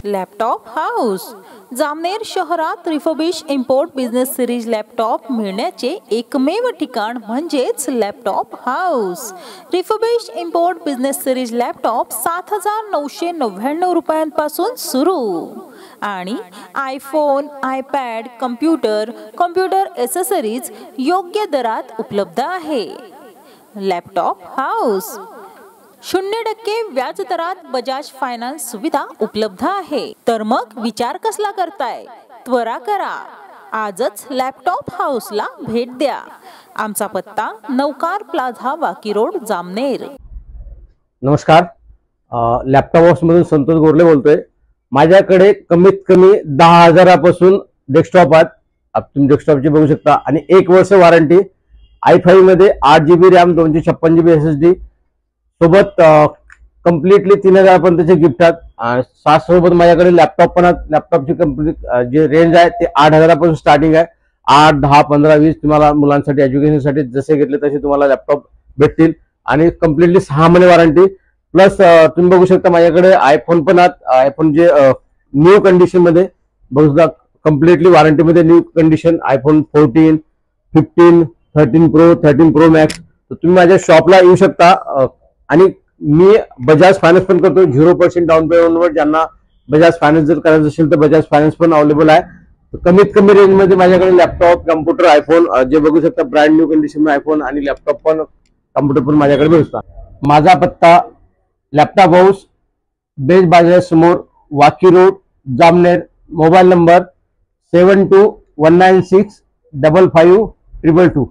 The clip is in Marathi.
लॅपटॉप हाऊस जामनेर शहरात refurbish import business series laptop मिळण्याचे एकमेव ठिकाण म्हणजेच laptop house. Refurbish import business series laptop 7,999 रुपयांपासून सुरू आणि आयफोन, आयपॅड, कॉम्प्युटर ॲक्सेसरीज योग्य दरात उपलब्ध आहे। लॅपटॉप हाऊस 0% व्याज दरात बजाज फायनान्स सुविधा उपलब्ध आहे। तर मग विचार कसला करताय? त्वरा करा, आजच लॅपटॉप हाऊसला भेट द्या। आमचा पत्ता नौकार प्लाझा, वाकी रोड, जामनेर। नमस्कार, लॅपटॉप हाऊस मधून संतोष गोरले बोलतोय। माझ्याकडे कमीत कमी 10,000 पासून डेस्कटॉप आहेत। तुम्ही डेस्कटॉपची बघू शकता आणि 1 वर्ष वॉरंटी। i5 मध्ये 8GB रॅम, 256GB SSD सोबत कम्प्लीटली 3,000 पर्यंतचे गिफ्ट आहेत। सोबत माझ्याकडे लॅपटॉप पण आहेत। लॅपटॉपची कंप्लीट जे रेंज आहे ते 8,000 पासून स्टार्टिंग आहे। 8, 10, 15, 20 तुम्हाला मुलांसाठी एज्युकेशनसाठी जसे घेतले तसे तुम्हाला लॅपटॉप भेटतील आणि कम्प्लीटली 6 महिने वॉरंटी। प्लस तुम्ही बघू शकता माझ्याकडे आयफोन पण आहेत। आयफोन जे न्यू कंडिशन मध्ये बघू शकता, कम्प्लीटली वॉरंटी मध्ये new condition iPhone 14, 15, 13 pro, 13 pro max. तर तुम्ही माझ्या शॉपला येऊ शकता आणि मी बजाज फायनान्स पण करतो 0% डाऊन पेमेंटवर। ज्यांना बजाज फायनान्स जर करायचं असेल तर बजाज फायनान्स पण अवेलेबल आहे। तर कमीत कमी रेंज मध्ये माझ्याकडे लॅपटॉप, कम्प्युटर, आयफोन जे बघू शकता ब्रँड न्यू कंडिशन मध्ये आयफोन आणि लॅपटॉप पण कम्प्युटर पण माझ्याकडे भेटतात। माझा पत्ता लॅपटॉप हाऊस, बेज बाजार समोर, Waki road, Jamner. Mobile number 7219655222।